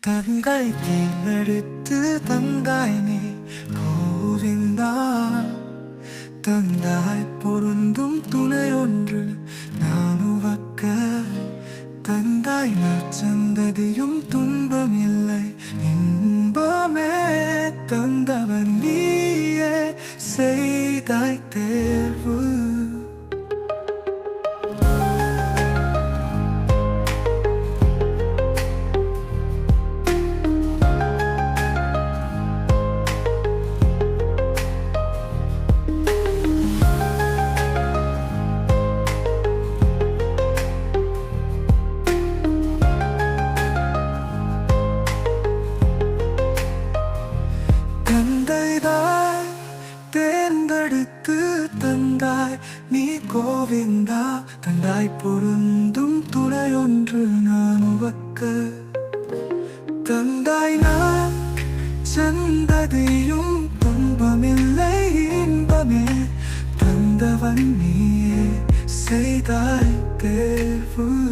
தங்கை தேர்ந்தெடுத்து தந்தாய் நீ கோவிந்தா. தந்தாய் பொருந்தும் துணை ஒன்று நான் உவக்க. தந்தாய் நற்சந்ததியும் துன்பமில்லை இன்பமே. தந்தவன் நீயே செய்தாய் தேர்வு. தந்தைதாய் தேர்ந்தெடுத்து தந்தாய் நீ கோவிந்தா. தந்தாய் பொருந்தும் துணை ஒன்று நான் உவக்க. தந்தாய் நான் சந்ததியும் துன்பமில்லை இன்பமே. தந்தவன் நீயே செய்தாய் தேர்வு.